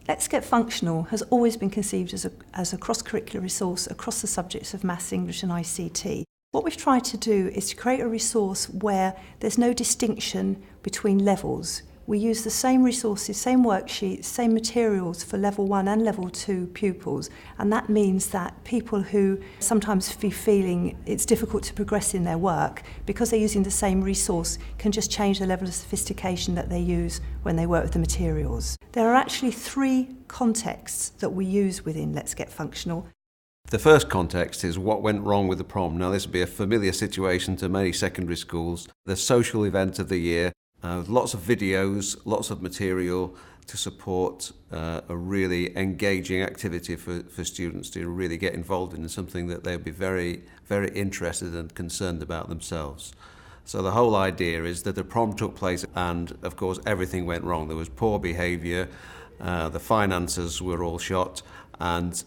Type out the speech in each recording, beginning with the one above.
Let's Get Functional has always been conceived as a cross-curricular resource across the subjects of maths, English and ICT. What we've tried to do is to create a resource where there's no distinction between levels. We use the same resources, same worksheets, same materials for level 1 and level 2 pupils, and that means that people who sometimes be feeling it's difficult to progress in their work, because they're using the same resource, can just change the level of sophistication that they use when they work with the materials. There are actually 3 contexts that we use within Let's Get Functional. The first context is what went wrong with the prom. Now, this will be a familiar situation to many secondary schools. The social event of the year. Lots of videos, lots of material to support a really engaging activity for students to really get involved in, something that they'll be very, very interested and concerned about themselves. So the whole idea is that the prom took place and, of course, everything went wrong. There was poor behaviour, the finances were all shot, and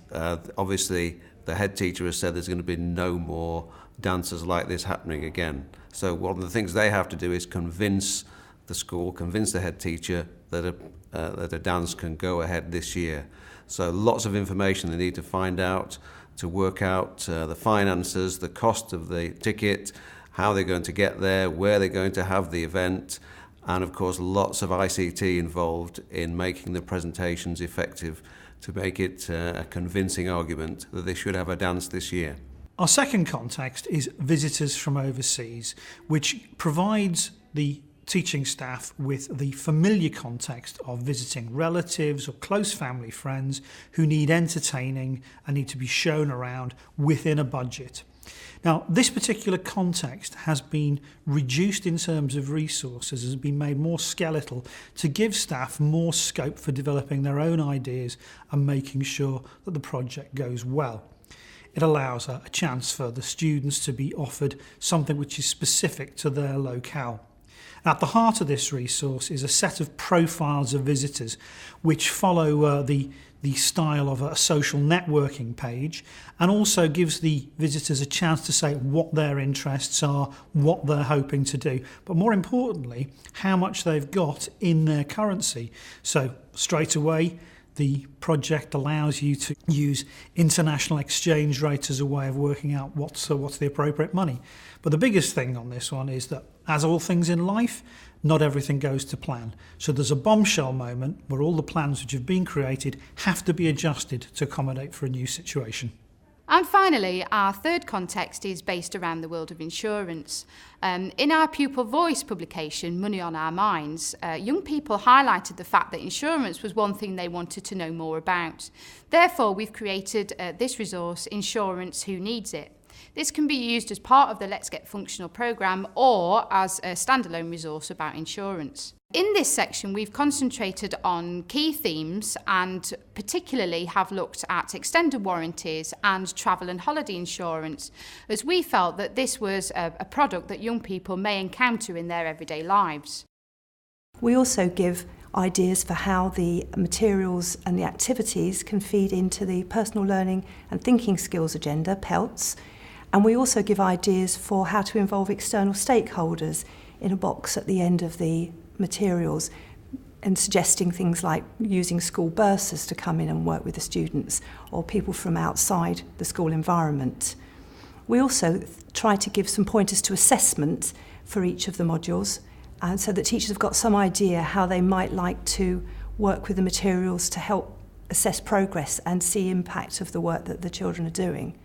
obviously the head teacher has said there's going to be no more dances like this happening again. So one of the things they have to do is convince the school, convince the head teacher that a dance can go ahead this year. So lots of information they need to find out, to work out the finances, the cost of the ticket, how they're going to get there, where they're going to have the event, and of course lots of ICT involved in making the presentations effective to make it a convincing argument that they should have a dance this year. Our second context is visitors from overseas, which provides the teaching staff with the familiar context of visiting relatives or close family friends who need entertaining and need to be shown around within a budget. Now, this particular context has been reduced in terms of resources, has been made more skeletal to give staff more scope for developing their own ideas and making sure that the project goes well. It allows a chance for the students to be offered something which is specific to their locale. At the heart of this resource is a set of profiles of visitors which follow the style of a social networking page, and also gives the visitors a chance to say what their interests are, what they're hoping to do, but more importantly, how much they've got in their currency. So straight away, the project allows you to use international exchange rates as a way of working out what's the appropriate money. But the biggest thing on this one is that, as all things in life, not everything goes to plan. So there's a bombshell moment where all the plans which have been created have to be adjusted to accommodate for a new situation. And finally, our third context is based around the world of insurance. In our Pupil Voice publication, Money on Our Minds, young people highlighted the fact that insurance was one thing they wanted to know more about. Therefore, we've created this resource, Insurance Who Needs It. This can be used as part of the Let's Get Functional programme or as a standalone resource about insurance. In this section, we've concentrated on key themes and particularly have looked at extended warranties and travel and holiday insurance, as we felt that this was a product that young people may encounter in their everyday lives. We also give ideas for how the materials and the activities can feed into the personal learning and thinking skills agenda, PELTS, and we also give ideas for how to involve external stakeholders in a box at the end of the materials, and suggesting things like using school bursars to come in and work with the students, or people from outside the school environment. We also try to give some pointers to assessment for each of the modules, and so that teachers have got some idea how they might like to work with the materials to help assess progress and see impact of the work that the children are doing.